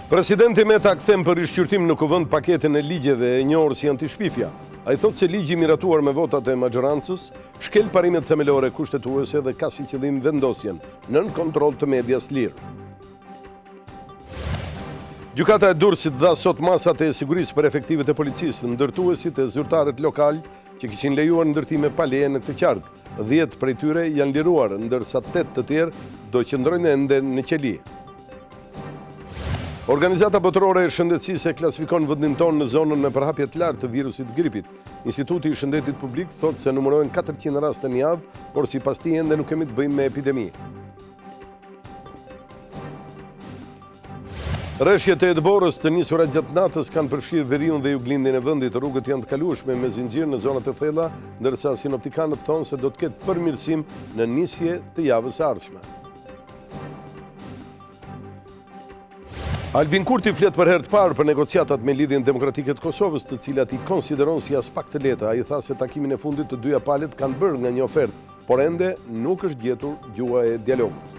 Presidenti Meta kthem për rishqyrtim në kuvend paketën e ligjeve e njohur si antishpifja. Ai thotë se ligji miratuar me votat e majorancës shkel parimet themelore kushtetuese dhe ka si qëllim vendosjen nën kontroll të medias lirë. Gjykata e Durrësit dha sot masat e sigurisë për efektivet e policisë, ndërtuesit e zyrtarët lokal që kishin lejuar ndërtime pa leje në këtë qark. 10 prej tyre janë liruar, ndërsa 8 të tjerë do qëndrojnë ende në qeli. Organizata botërore e shëndetësisë e klasifikon vendin tonë në zonën me përhapje të lartë të virusit gripit. Instituti i Shëndetit Publik thotë se numërojnë 400 raste në javë, por sipas tij ende nuk kemi të bëjmë me epidemi. Rreshjet e Edborës të nisura gjatë natës kanë përfshirë veriun dhe juglindjen e vendit. Rrugët janë të kalueshme me zinxhir në zonat e thella, ndërsa sinoptikanët thonë se do të ketë përmirësim në nisje të javës së ardhshme. Albin Kurti flet për herë të parë për negociatat me Lidhjen Demokratike të Kosovës, të cilat i konsideron si as pak të lehta. Ai tha se takimin e fundit të dyja palët kanë bërë nga një ofertë, por ende nuk është gjetur gjuha e dialogut.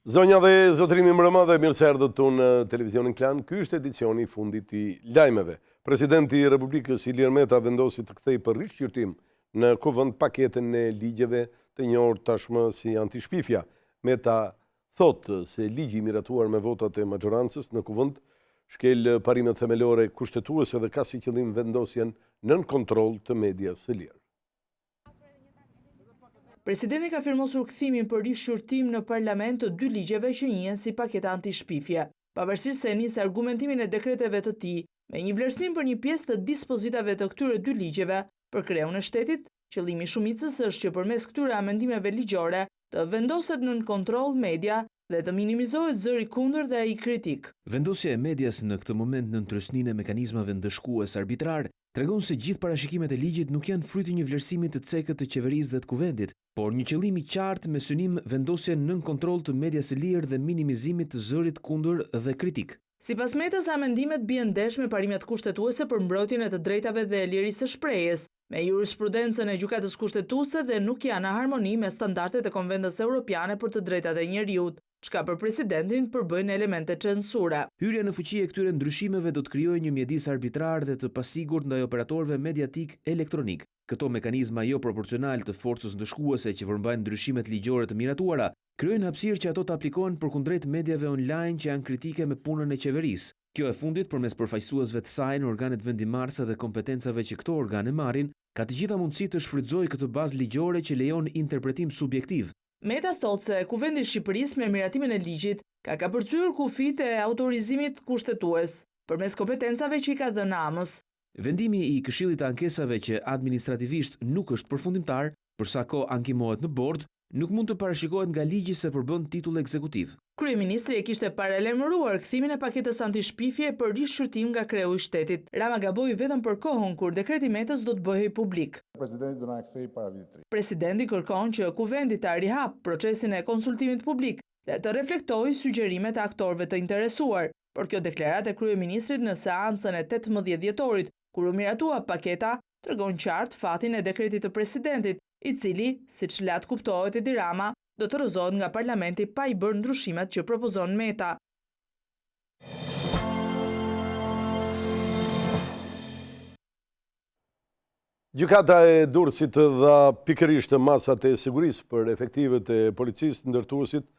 Zonja dhe zotërimi mbrëma dhe mirë se erdhët në televizionin Klan. Ky është edicioni i fundit i Lajmeve. Presidenti i Republikës Ilir Meta vendosi të kthejë për rishqyrtim në kuvend paketën e ligjeve të njohur tashmë si antishpifja. Meta thotë se ligji miratuar me votat e majorancës në kuvend shkel parimet themelore kushtetuese dhe ka si qëllim vendosjen nën kontroll të medias së lirë. Presidenti ka firmosur kthimin për rishqyrtim në parlament të dy ligjeve që njihen si paketa antishpifje, pavarësisht se nis argumentimin e dekreteve të tij me një vlerësim për një pjesë të dispozitave të këtyre dy ligjeve për kreun e shtetit. Qëllimi i shumicës është që përmes këtyre amendimeve ligjore të vendoset nën kontroll media dhe të minimizohet zëri kundër dhe ai kritik. Vendosja e medias në këtë moment në trosninë e mekanizmave ndëshkues arbitrar tregon se gjithë parashikimet e ligjit nuk janë fryti një vlerësimi të cekët të qeverisë dhe të kuvendit, por një qëllim i qartë me synim vendosjen nën kontroll të medias së lirë dhe minimizimit të zërit kundër dhe kritik. Sipas Metës, amendimet bien ndesh me parimet kushtetuese për mbrojtjen e të drejtave dhe lirisë së shprehjes, me jurisprudencën e gjykatës kushtetuese dhe nuk janë në harmoni me standardet e konventës europiane për të drejtat e njerëzit, çka për presidentin përbëjnë elemente censure. Hyrja në fuqi e këtyre ndryshimeve do të krijojë një mjedis arbitrar dhe të pasigurt ndaj operatorëve mediatik elektronik. Këto mekanizma jo proporcional të forcës ndëshkuese që përmbajnë ndryshimet ligjore të miratuara krijojnë hapësirë që ato të aplikohen përkundrejt mediave online që janë kritike me punën e qeverisë. Kjo e fundit përmes përfaqësuesve të saj në organet vendimarrëse dhe kompetencave që këto organe marrin, ka të gjitha mundësi të shfrytëzojë këtë bazë ligjore që lejon interpretim subjektiv. Meta thotë se Kuvendi i Shqipërisë me miratimin e ligjit ka kapërcyer kufitë e autorizimit kushtetues përmes kompetencave që i ka dhënë Amës. Vendimi i Këshillit të Ankesave që administrativisht nuk është përfundimtar, për sa kohë ankimohet në bord, nuk mund të parashikohet nga ligji se përbën titull ekzekutiv. Kryeministri e kishte paralajmëruar kthimin e paketës antishpifje për rishqyrtim nga kreu i shtetit. Rama gaboi vetëm për kohën kur dekreti Metës do të bëhej publik. Presidenti do na kthej para vitit 3. Presidenti kërkon që Kuvendi ta rihap procesin e konsultimit publik dhe të reflektojë sugjerimet e aktorëve të interesuar. Por kjo deklaratë e kryeministrit në seancën e 18 dhjetorit, kur u miratua paketa, tregon qartë fatin e dekretit të presidentit, i cili, siç lart kuptohet Edi Rama, do të rrëzohet nga parlamenti pa i bërë ndryshimet që propozon Meta. Gjykata e Durrësit dha pikërisht masat e sigurisë për efektivet e policisë, ndërtuesit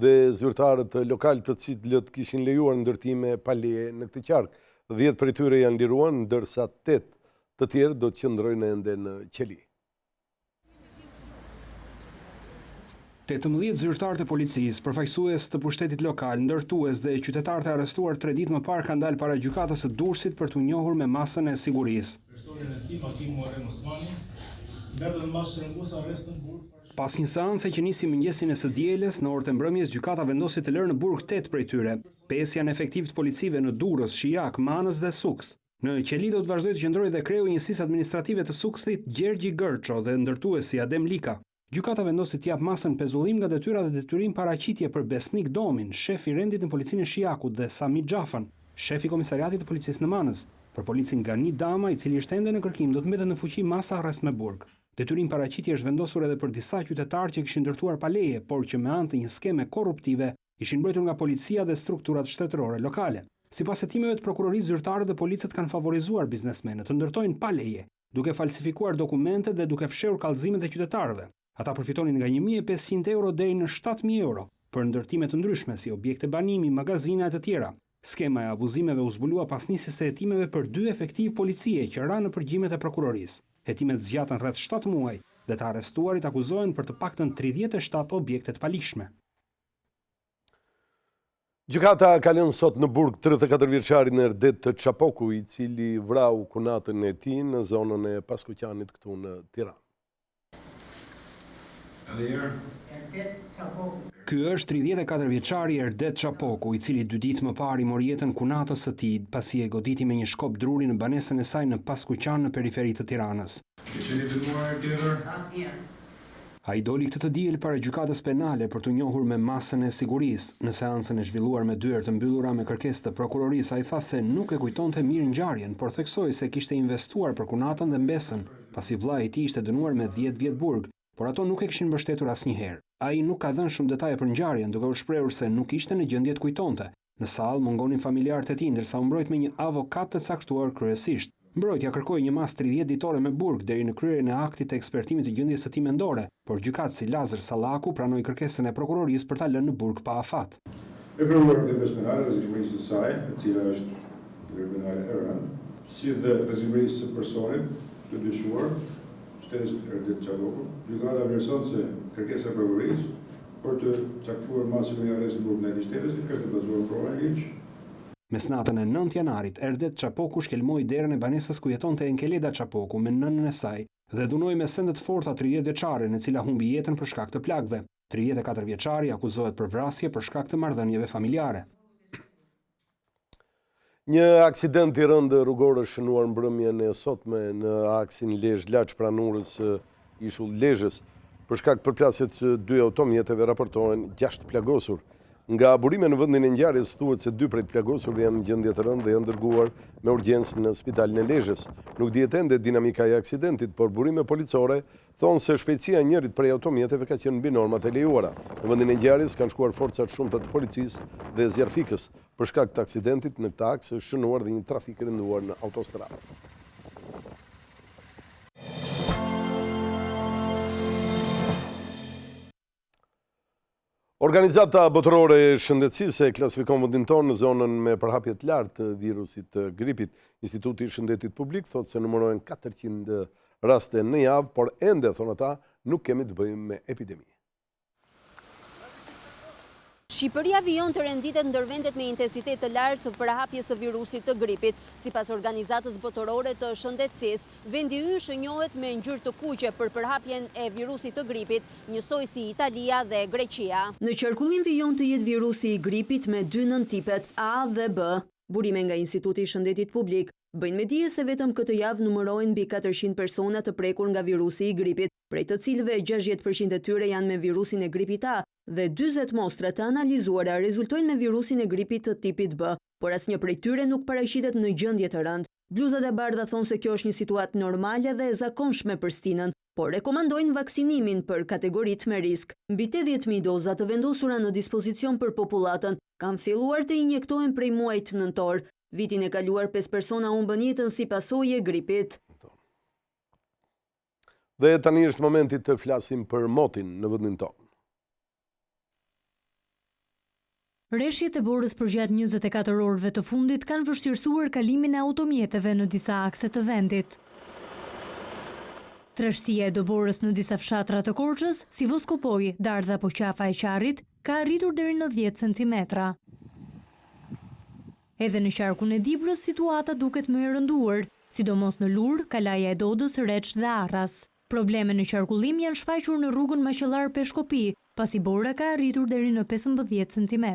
dhe zyrtarët lokal të cilët kishin lejuar ndërtime pa leje në këtë qark. 10 prej tyre janë liruar, ndërsa 8 të tjerë do të qëndrojnë ende në qeli. 18 zyrtarë të policisë, përfaqësues të pushtetit lokal, ndërtues dhe qytetarët e arrestuar 3 ditë më parë kanë dalë para gjykatës së Durrësit për t'u njohur me masën e sigurisë. Pas një seance që nisi mëngjesin e së dielës, në orët e mbrëmjes gjykata vendosi të lërë në burg 8 prej tyre. 5 janë efektiv të policive në Durrës, Shijak, Manës dhe Sukth. Në qeli do të vazhdojë të qëndrojë dhe kreu i njësisë administrative të Sukthit, Gjergji Gërço, dhe ndërtuesi Adem Lika. Gjykata vendosi të jap masën pezullim nga detyra dhe detyrim paraqitje për Besnik Domin, shef i rendit në policinë e Shijakut, dhe Sami Xhafan, shef i komisariatit të policisë në Manës. Për policin Gani Dama, i cili është ende në kërkim, do të mbetet në fuqi masa arrest me burg. Detyrim paraqitje është vendosur edhe për disa qytetarë që kishin ndërtuar paleje, por që me anë të një skeme korruptive ishin mbrojtur nga policia dhe strukturat shtetërore lokale. Sipas hetimeve të prokurorisë zyrtare dhe policët kanë favorizuar biznesmenët të ndërtojnë paleje, duke falsifikuar dokumentet dhe duke fshehur kallëzimet e qytetarëve. Ata përfitonin nga 1.500 euro deri në 7.000 euro për ndërtime të ndryshme si objekte banimi, magazina e të tjera. Skema e abuzimeve u zbulua pas nisjes së hetimeve për 2 efektiv policie që ranë në përgjimet e prokurorisë. Hetimet zgjatën rreth 7 muaj dhe të arrestuarit akuzohen për të paktën 37 objekte të palishme. Gjykata ka lënë sot në burg 34 vjeçarin Erdet të Çapoku, i cili vrau kunatën e tij në zonën e Paskuqanit këtu në Tiranë. Ky është 34 vjeçari Erdet Çapoku, i cili 2 ditë më parë mori jetën kunatës së tij pasi e goditi me një shkop druri në banesën e saj në Paskuqan në periferi të Tiranës. Ai doli këtë të diel para gjykatës penale për të njohur me masën e sigurisë. Në seancën e zhvilluar me dyert të mbyllura me kërkesë të prokurorisë, ai tha se nuk e kujtonte mirë ngjarjen, por theksoi se kishte investuar për kunatën dhe mbesën, pasi vllai i tij ishte dënuar me 10 vjet burg, por ato nuk e kishin mbështetur asnjëherë. Ai nuk ka dhënë shumë detaje për ngjarjen, duke u shprehur se nuk ishte në gjendje të kujtonte. Në sallë mungonin familjarët e tij, ndërsa u mbrojt me një avokat të caktuar kryesisht. Mbrojtja kërkoi një masë 30 ditore me burg deri në kryerjen e aktit të ekspertimit të gjendjes së tij mendore, por gjykatësi Lazar Sallaku pranoi kërkesën e prokurorisë për ta lënë në burg pa afat. Referuar vepes penale rezultimit të saj, e cila është kriminale e rënd, si dhe rezultimit së personit të dyshuar, shtetit Erdet Çapoku, gjykata vlerëson se kërkesa e prokurorisë për të caktuar masën e arrestit në burg në shtetit është e bazuar në provën e ligj. Mes natën e 9 janarit, Erdet Çapoku shkelmoi derën e banesës ku jetonte Enkeleda Çapoku me nënën e saj dhe dhunoi me sende të forta 30 vjeçaren, e cila humbi jetën për shkak të plagëve. 34 vjeçari akuzohet për vrasje për shkak të marrëdhënieve familjare. Një aksident i rëndë rrugor është shënuar mbrëmjen e sotme në aksin Lezhë-Laç pranurës ishull Lezhës. Për shkak përplasjes së 2 automjeteve raportohen 6 plagosur. Nga burime në vendin e ngjarjes thuhet se 2 prej plagosurve janë në gjendje të rëndë dhe janë dërguar me urgjencë në spitalin e Lezhës. Nuk dihet ende dinamika e aksidentit, por burime policore thonë se shpejtësia e njërit prej automjeteve ka qenë mbi normat e lejuara. Në vendin e ngjarjes kanë shkuar forcat shumta të policisë dhe zjarfikës. Për shkak të aksidentit në këtë aks është shënuar dhe një trafik i rënduar në autostradë. Organizata botërore e shëndetësisë e klasifikon vendin tonë në zonën me përhapje të lartë të virusit të gripit. Instituti i Shëndetit Publik thotë se numërojnë 400 raste në javë, por ende, thonë ata, nuk kemi të bëjmë me epidemi. Shqipëria vijon të renditet ndër vendet me intensitet të lartë të përhapjes së virusit të gripit. Sipas Organizatës Botërore të Shëndetësisë, vendi ynë njohet me ngjyrë të kuqe për përhapjen e virusit të gripit, njësoj si Italia dhe Greqia. Në qarkullim vijon të jetë virusi i gripit me 2 nëntipet A dhe B. Burime nga Instituti i Shëndetit Publik bëjnë me dije se vetëm këtë javë numërojnë mbi 400 persona të prekur nga virusi i gripit, prej të cilëve 60% e tyre janë me virusin e gripit A dhe 40 mostra të analizuara rezultojnë me virusin e gripit të tipit B, por asnjë prej tyre nuk paraqitet në gjendje të rëndë. Bluzat e bardha thonë se kjo është një situatë normale dhe e zakonshme për stinën, por rekomandojnë vaksinimin për kategoritë me risk. Mbi 80.000 doza të vendosura në dispozicion për popullatën kanë filluar të injektohen prej muajit nëntor. Vitin e kaluar 5 persona humbën jetën si pasojë e gripit. Dhe tani është momenti të flasim për motin në vendin tonë. Rreshjet e borës përgjatë 24 orëve të fundit kanë vështirësuar kalimin e automjeteve në disa akse të vendit. Trashësia e doborës në disa fshatra të Korçës, si Voskopoj, Dardha apo Qafa e Qarrit, ka arritur deri në 10 cm. Edhe në qarkun e Dibrës situata duket më e rënduar, sidomos në Lur, Kalaja e Dodës, Reç dhe Arras. Probleme në qarkullim janë shfaqur në rrugën Maqellar Peshkopi, pasi bora ka arritur deri në 15 cm.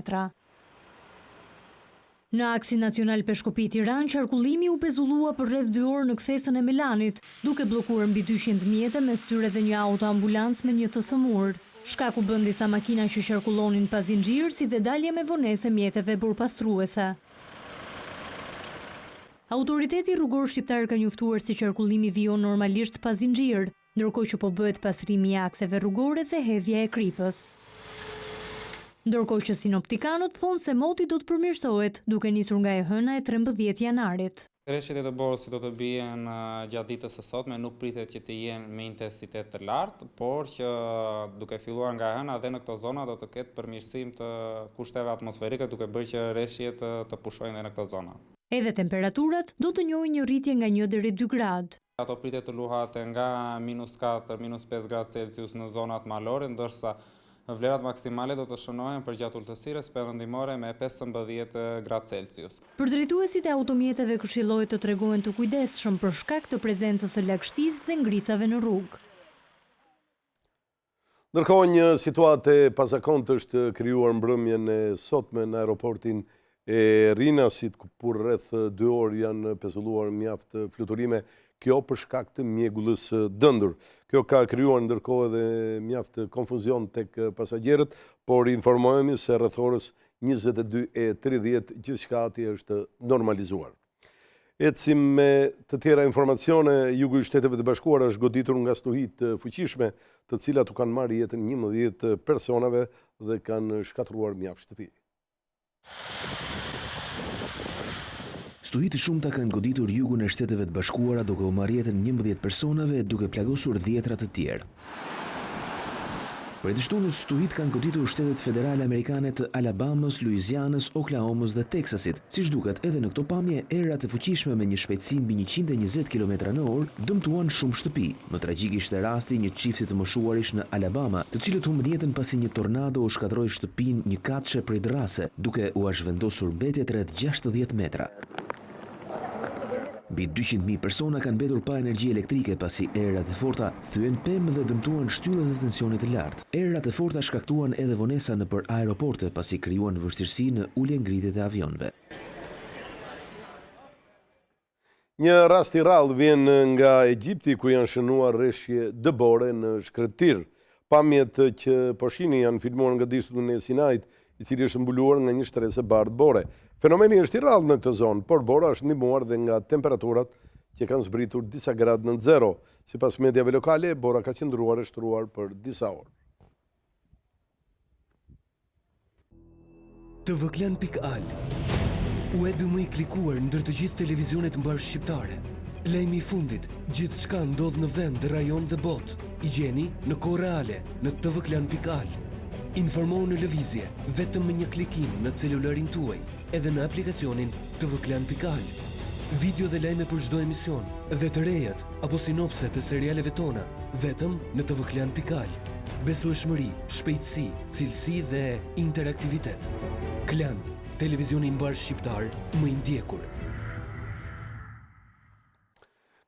Në aksin nacional Peshkopi Tiranë, qarkullimi u pezullua për rreth 2 orë në kthesën e Milanit, duke bllokuar mbi 200 mjete mes tyre dhe një autoambulans me një të sëmurë. Shkaku bën disa makina që qarkullonin pa zinxhir, si dhe dalje me vonese mjeteve burpastruese. Autoriteti rrugor shqiptar ka njoftuar se qarkullimi vijon normalisht pa zinxhir. ndërkohë që po bëhet pastrimi i akseve rrugore dhe hedhja e kripës. Ndërkohë që sinoptikanët thonë se moti do të përmirësohet, duke nisur nga e hëna e 13 janarit. Reshjet e të borës do të bien gjatë ditës së sotme, nuk pritet që të jenë me intensitet të lartë, por që duke filluar nga e hëna dhe në këto zona do të ketë përmirësim të kushteve atmosferike, duke bërë që reshjet të pushojnë dhe në këto zona. Edhe temperaturat do të njohin një rritje nga 1 deri 2 gradë. Ato pritet të luhat nga -4, -5 gradë Celsius në zonat malore, ndërsa vlerat maksimale do të shënohen për gjatë ultësirës perëndimore me 15 gradë Celsius. Përdrejtuesit e automjeteve këshillohet të tregohen të kujdesshëm për shkak të prezencës së lagështisë dhe ngrisave në rrugë. Ndërkohë një situatë e pazakontë është krijuar mbrëmjen e sotme në aeroportin e Rinasit, ku për rreth 2 orë janë pezulluar mjaft fluturime, kjo për shkak të mjegullës dëndur. Kjo ka krijuar ndërkohë edhe mjaft konfuzion tek pasagerët, por informohemi se rreth orës 22:30 gjithçka atje është normalizuar. Ecim me të tjera informacione. Jugu i Shteteve të Bashkuara është goditur nga stuhit fuqishme, të cilat u kanë marrë jetën 11 personave dhe kanë shkatruar mjaft shtëpi. Stuhit të shumta kanë goditur jugun e Shteteve të Bashkuara duke u marrë jetën 11 personave duke plagosur 10 të tjerë. Për shtunës stuhit kanë goditur shtetet federale amerikane të Alabamës, Louisianës, Oklahomës dhe Teksasit. Siç duket edhe në këto pamje, erat e fuqishme me një shpejtësi mbi 120 km/h dëmtuan shumë shtëpi. Më tragjik ishte rasti një çifti të moshuarish në Alabama, të cilët humbën jetën pasi një tornado u shkatroi shtëpinë një katëshe prej drase, duke u zhvendosur mbetjet rreth 60 metra. Mbi 200.000 persona kanë mbetur pa energji elektrike pasi erat e forta thyen pemë dhe dëmtuan shtyllat e tensionit të lartë. Erat e forta shkaktuan edhe vonesa nëpër aeroporte pasi krijuan vështirësi në ulje-ngritjet e avionëve. Një rast i rrallë vjen nga Egjipti, ku janë shënuar rreshje dëbore në shkretir. Pamjet që po shihni janë filmuar nga dishtun e Sinait, i cili është mbuluar nga një shtresë bardhë bore. Fenomeni është i rrallë në këtë zonë, por bora është ndihmuar dhe nga temperaturat që kanë zbritur disa gradë nën zero. Sipas mediave lokale, bora ka qëndruar e shtruar për disa orë. tvklan.al, webi më i klikuar ndër të gjithë televizionet mbar shqiptare. Lajmi i fundit, gjithçka ndodh në vend, rajon dhe botë. I gjeni në kohë reale në tvklan.al. Informohu në lëvizje vetëm me një klikim në celularin tuaj, edhe në aplikacionin tvklan.al. Video dhe lajme për çdo emision, dhe të rejat apo sinopse të serialeve tona, vetëm në tvklan.al. Besueshmëri, shpejtësi, cilësi dhe interaktivitet. Klan, televizioni mbar shqiptar më i ndjekur.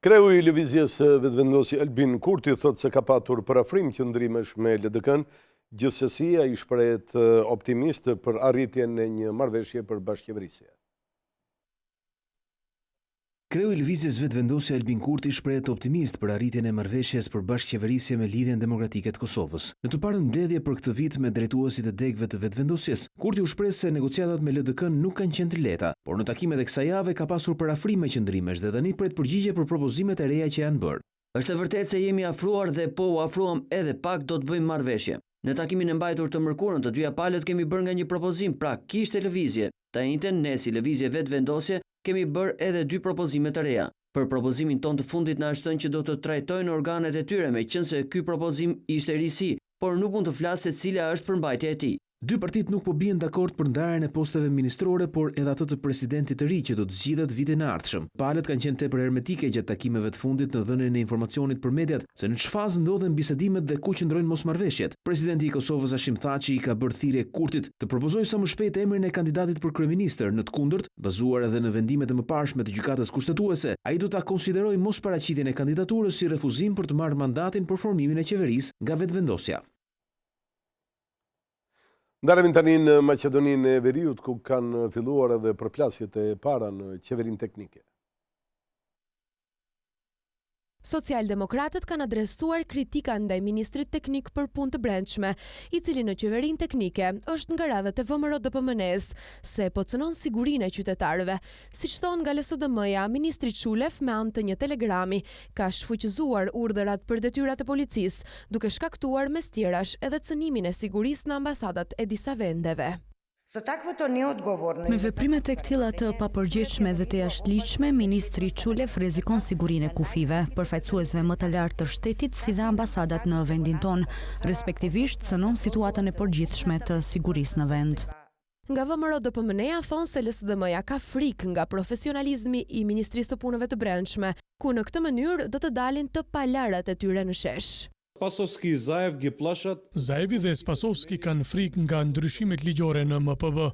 Kreu i lëvizjes vetëvendosi Albin Kurti thotë se ka patur parafrim qëndrimesh me LDK-n. Gjithsesi, ai shprehet optimist për arritjen e një marrëveshje për bashkëqeverisje. Kreu i lëvizjes vetëvendosi Albin Kurti shprehet optimist për arritjen e marrëveshjes për bashkëqeverisje me Lidhjen Demokratike të Kosovës. Në të parën mbledhje për këtë vit me drejtuesit e degëve të vetëvendosjes, Kurti u shpreh se negociatat me LDK-n nuk kanë qenë të lehta, por në takimet e kësaj jave ka pasur parafrime qëndrimesh dhe tani pret përgjigje për propozimet e reja që janë bërë. Është e vërtetë se jemi afruar dhe po u afruam edhe pak do të bëjmë marrëveshje. Në takimin e mbajtur të mërkurën të dyja palët kemi bërë nga një propozim, pra kishte lëvizje. Ta njëjtën ne si lëvizje vetëvendosje kemi bërë edhe 2 propozime të reja. Për propozimin ton të fundit na është thënë që do të trajtojnë organet e tyre, meqense ky propozim ishte risi, por nuk mund të flas se cila është përmbajtja e tij. 2 partit nuk po bien dakord për ndarjen e posteve ministrore, por edhe atë të presidentit të ri që do të zgjidhet vitin e ardhshëm. Palët kanë qenë tepër hermetike gjatë takimeve të fundit në dhënien e informacionit për mediat se në ç'fazë ndodhen bisedimet dhe ku qëndrojnë mosmarrveshjet. Presidenti i Kosovës Hashim Thaçi i ka bërë thirrje Kurtit të propozojë sa më shpejt emrin e kandidatit për kryeministër, në të kundërt, bazuar edhe në vendimet e mëparshme të gjykatës kushtetuese, ai do ta konsiderojë mosparaqitjen e kandidaturës si refuzim për të marrë mandatin për formimin e qeverisë nga vetëvendosja. Ndalemi tani në Maqedoninë e Veriut, ku kanë filluar edhe përplasjet e para në qeverinë teknike. Socialdemokratët kanë adresuar kritika ndaj ministrit teknik për punë të brendshme, i cili në qeverinë teknike është nga radhët e VMRO-DPMN-s, se pocënon sigurinë e qytetarëve. Siç thonë nga LSDM-ja, ministri Çulef me anë të një telegrami ka shfuqëzuar urdhërat për detyrat e policisë, duke shkaktuar mes tjerash edhe cënimin e sigurisë në ambasadat e disa vendeve. Me veprimet e këtilla të papërgjithshme dhe të jashtëligjshme, ministri Çulef rrezikon sigurinë e kufive, përfaqësuesve më të lartë të shtetit si dhe ambasadat në vendin ton, respektivisht cënon situatën e përgjithshme të sigurisë në vend. Nga VMRO-DPMN-ja thonë se LSDM-ja ka frikë nga profesionalizmi i Ministrisë të Punëve të Brendshme, ku në këtë mënyrë do të dalin të palarat e tyre në shesh. Zaevi dhe Spasovski kanë frikë nga ndryshimet ligjore në MPB.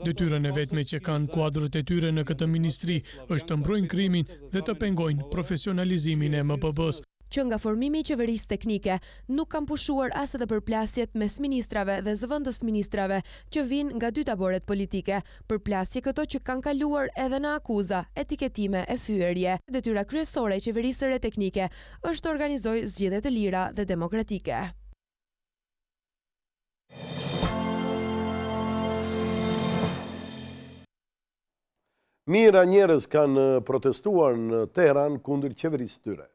Detyrën e vetme që kanë kuadrët e tyre në këtë ministri është të mbrojnë krimin dhe të pengojnë profesionalizimin e MPB-s. Që nga formimi i qeverisë teknike nuk kanë pushuar as edhe përplasjet mes ministrave dhe zëvendës ministrave që vinë nga dy taboret politike, përplasje këto që kanë kaluar edhe në akuza, etiketime e fyerje. Detyra kryesore e qeverisë së re teknike është të organizojë zgjedhje të lira dhe demokratike. Mira njerëz kanë protestuar në Teheran kundër qeverisë tyre.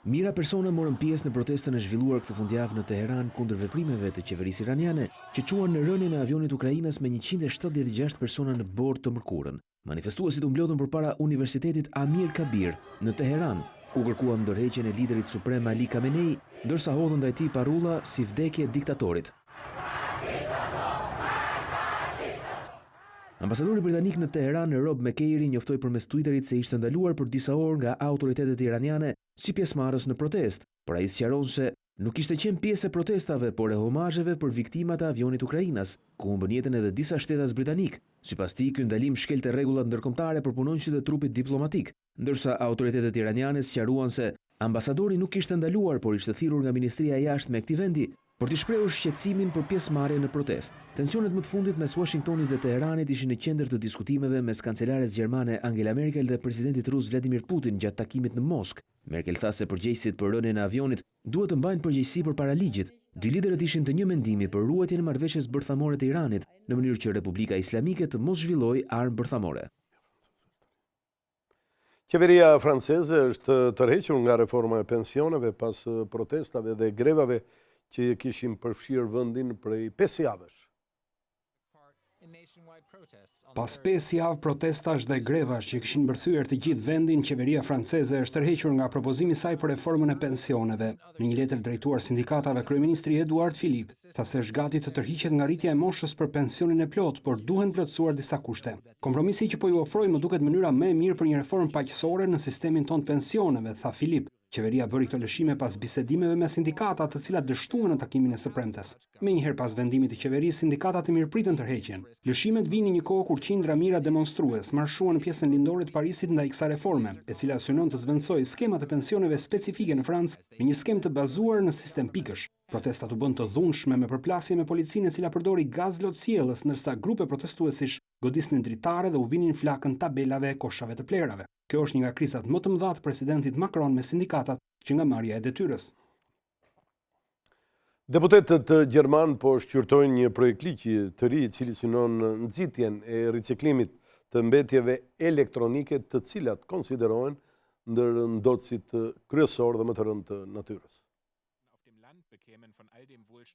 Mira persona morën pjesë në protestën e zhvilluar këtë fundjavë në Teheran kundër veprimeve të qeverisë iraniane, që quan në rënien e avionit ukrainas me 176 persona në bord të mërkurën. Manifestuesit u mblodhën përpara Universitetit Amir Kabir në Teheran. U kërkuan ndërheqjen e liderit suprem Ali Khamenei, ndërsa hodhën ndaj tij parrulla si vdekje diktatorit. Ambasadori britanik në Teheran, Rob McCairi, njoftoi përmes Twitterit se ishte ndaluar për disa orë nga autoritetet iraniane si pjesëmarrës në protestë, por ai sqaron se nuk ishte qenë pjesë e protestave, por e homazheve për viktimat e avionit ukrainas, ku humbën jetën edhe disa shtetas britanik. Sipas tij, ky ndalim shkelte rregullat ndërkombëtare për punonjësit e trupit diplomatik, ndërsa autoritetet iraniane sqaruan se ambasadori nuk ishte ndaluar, por ishte thirrur nga Ministria e Jashtme e këtij vendi për të shprehur shqetësimin për pjesëmarrje në protestë. Tensionet më të fundit mes Washingtonit dhe Teheranit ishin në qendër të diskutimeve mes kancelares gjermane Angela Merkel dhe presidentit rus Vladimir Putin gjatë takimit në Moskë. Merkel tha se përgjegjësit për rënien e avionit duhet të mbajnë përgjegjësi përpara ligjit. Dy liderët ishin të një mendimi për ruajtjen e marrëveshjes bërthamore të Iranit, në mënyrë që Republika Islamike të mos zhvillojë armë bërthamore. Qeveria franceze është tërhequr nga reforma e pensioneve pas protestave dhe grevave që kishin përfshirë vendin prej 5 javësh. Pas 5 javë protestash dhe grevash që kishin bërthyer të gjithë vendin, qeveria franceze është tërhequr nga propozimi i saj për reformën e pensioneve. Në një letër drejtuar sindikatave, kryeministri Edouard Philippe tha se është gati të tërhiqet nga rritja e moshës për pensionin e plot, por duhen plotësuar disa kushte. Kompromisi që po ju ofroj më duket mënyra më e mirë për një reformë paqësore në sistemin ton të pensioneve, tha Philippe. Qeveria bëri këto lëshime pas bisedimeve me sindikatat, të cilat dështuan në takimin e së premtes. Menjëherë pas vendimit të qeverisë, sindikatat e mirëpritën tërheqjen. Lëshimet vinë në një kohë kur qindra mijëra demonstrues marshuan në pjesën lindore të Parisit ndaj kësaj reforme, e cila synon të zvendësojë skemat e pensioneve specifike në Francë me një skem të bazuar në sistem pikësh. Protestat u bën të dhunshme me përplasje me policinë e cila përdori gaz lotësiellës, ndërsa grupe protestuesish godisnin dritare dhe u vinin flakën tabelave e koshave të plerave. Kjo është një nga krizat më të mëdha të presidentit Macron me sindikatat që nga marrja e detyrës. Deputetët gjerman po shqyrtojnë një projekt ligji të ri i cili synon nxitjen e riciklimit të mbetjeve elektronike, të cilat konsiderohen ndër ndotësit kryesor dhe më të rëndë të natyrës.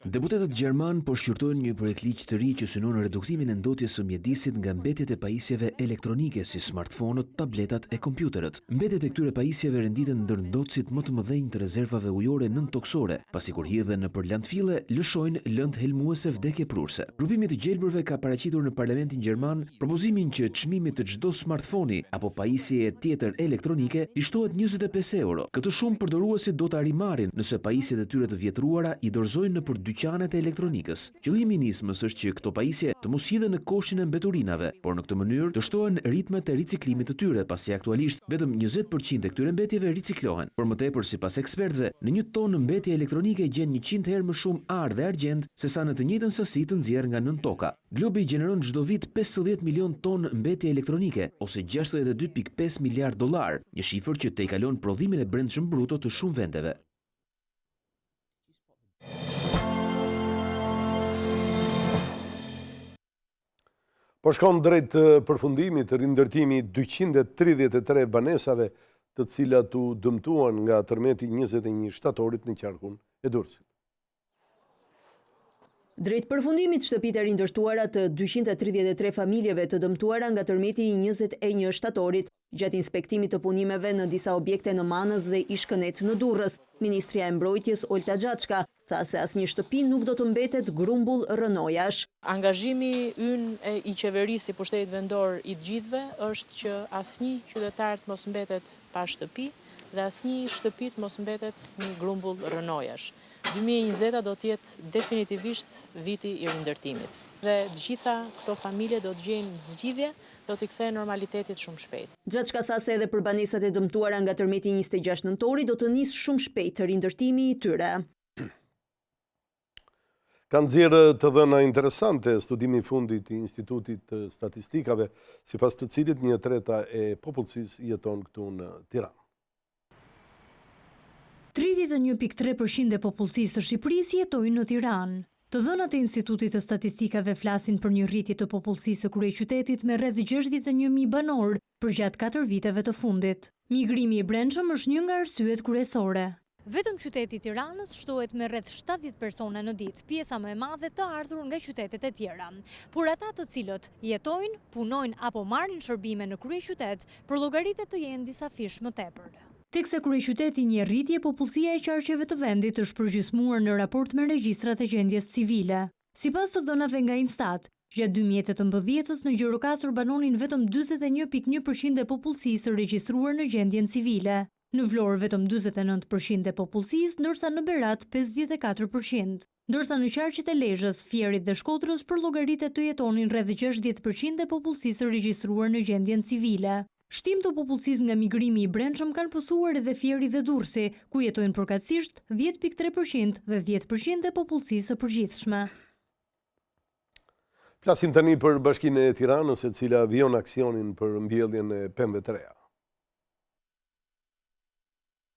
Deputetët gjerman po shqyrtojnë një projekt ligj të ri që synon reduktimin e ndotjes së mjedisit nga mbetjet e pajisjeve elektronike si smartphone-ët, tabletat e kompjuterët. Mbetjet e këtyre pajisjeve renditen ndër ndotësit më të mëdhenj të rezervave ujore nëntoksore, pasi kur hidhen nëpër landfille lëshojnë lëndë helmuese vdekjeprurse. Grupimi i të gjelbërve ka paraqitur në Parlamentin gjerman propozimin që çmimi të çdo smartphone-i apo pajisjeje tjetër elektronike i shtohet 25 euro. Këtë shumë përdoruesit do ta rimarrin nëse pajisjet e tyre të vjetruara i dorëzojnë nëpër dyqanet e elektronikës. Qëllimi i nismës është që këto pajisje të mos hidhen në koshin e mbeturinave, por në këtë mënyrë të shtohen ritmet e riciklimit të tyre, pasi aktualisht vetëm 20% e këtyre mbetjeve riciklohen. Por më tepër, sipas ekspertëve, në një tonë mbetje elektronike gjen 100 herë më shumë arë dhe argjend sesa në të njëjtën sasi të nxjerrë nga nën toka. Globi gjeneron çdo vit 50 milion tonë mbetje elektronike ose 62.5 miliard dollar, një shifër që tejkalon prodhimin e brendshëm bruto të shumë vendeve. Po shkon drejt përfundimit rindërtimi 233 banesave të cilat u dëmtuan nga tërmeti 21 shtatorit në qarkun e Durrësit. Drejt përfundimit shtëpitë e rindërtuara të 233 familjeve të dëmtuara nga tërmeti i 21 shtatorit, gjatë inspektimit të punimeve në disa objekte në Manës dhe Ishkënet në Durrës, Ministria e Mbrojtjes Olta Xhaçka tha se asnjë shtëpi nuk do të mbetet grumbull rënojash. Angazhimi ynë i qeverisë si pushtetit vendor i të gjithëve është që asnjë qytetar të mos mbetet pa shtëpi dhe asnjë shtëpi të mos mbetet në grumbull rënojash. 2020 do të jetë definitivisht viti i rindërtimit. Dhe të gjitha këto familje do të gjejnë zgjidhje, do t'i kthejnë normalitetit shumë shpejt. Xhaçka tha se edhe për banesat e dëmtuara nga tërmeti 26 nëntori do të nisë shumë shpejt rindërtimi i tyre. Kanë nxjerrë të dhëna interesante studimi i fundit i Institutit të Statistikave, sipas të cilit 1/3 e popullsisë jeton këtu në Tiranë. 31.3% e popullsisë së Shqipërisë jetojnë në Tiranë. Të dhënat e Institutit të Statistikave flasin për një rritje të popullsisë së kryeqytetit me rreth 61.000 banor përgjatë 4 viteve të fundit. Migrimi i brendshëm është një nga arsyet kryesore. Vetëm qyteti i Tiranës shtohet me rreth 70 persona në ditë, pjesa më e madhe të ardhur nga qytetet e tjera. Por ata të cilët jetojnë, punojnë apo marrin shërbime në kryeqytet, përllogaritet të jenë disa fish më tepër. Teksa kryeqyteti një rritje, popullsia e qarqeve të vendit është përgjysmuar në raport me regjistrat e gjendjes civile. Sipas të dhënave nga Instat, gjatë 2018-s në Gjirokastër banonin vetëm 41.1% e popullsisë regjistruar në gjendjen civile. Në Vlorë vetëm 49% e popullsisë, ndërsa në Berat 54%. Ndërsa në qarqet e Lezhës, Fierit dhe Shkodrës përllogaritet të jetonin rreth 60% e popullsisë regjistruar në gjendjen civile. Shtim të popullsisë nga migrimi i brendshëm kanë pësuar edhe Fieri dhe Durrësi, ku jetojnë përkatësisht 10.3% dhe 10% e popullsisë së përgjithshme. Flasim tani për Bashkinë e Tiranës, e cila vijon aksionin për mbjelljen e pemëve të reja.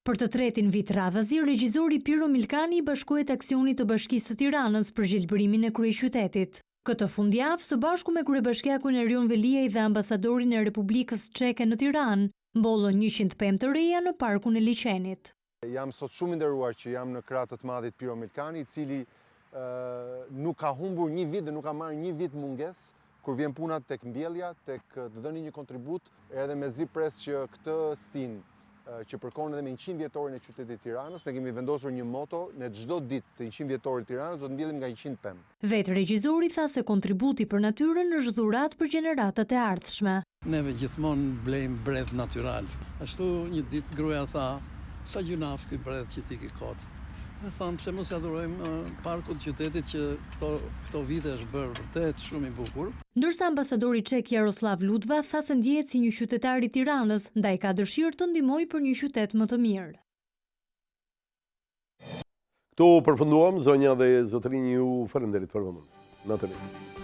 Për të tretin vit radhazi, regjizori Piro Milkani i bashkohet aksionit të Bashkisë së Tiranës për gjelbërimin e kryeqytetit. Këtë fundjavë, së bashku me kryebashkiakun Erion Veliaj dhe ambasadorin e Republikës Çeke në Tiranë, mbollën 100 pemë të reja në parkun e liçenit. Jam sot shumë i nderuar që jam në krah të madhit Piro Milkani, i cili nuk ka humbur një vit dhe nuk ka marrë një vit mungesë kur vjen puna tek mbjellja, tek të dhëni një kontribut, edhe mezi pres që këtë stin që përkon edhe me 100 vjetorin e qytetit Tiranës, ne kemi vendosur një moto, në çdo ditë të 100 vjetorit Tiranës do të mbjellim nga 100 pemë. Vetë regjizori tha se kontributi për natyrën është dhuratë për gjeneratat e ardhshme. Neve gjithmonë blejmë breth natyral. Ashtu një ditë gruaja tha, sa gjunaf ky breth që ti ke kot. Dhe thamë, pse mos ja dhurojmë parkut qytetit që këto vite është bërë vërtet shumë i bukur. Ndërsa ambasadori çek Jaroslav Ludva tha se ndihet si një qytetar i Tiranës, ndaj ka dëshirë të ndihmojë për një qytet më të mirë. Këtu përfunduam, zonja dhe zotrinj, ju falenderit për vëmendjen. Natën e mirë.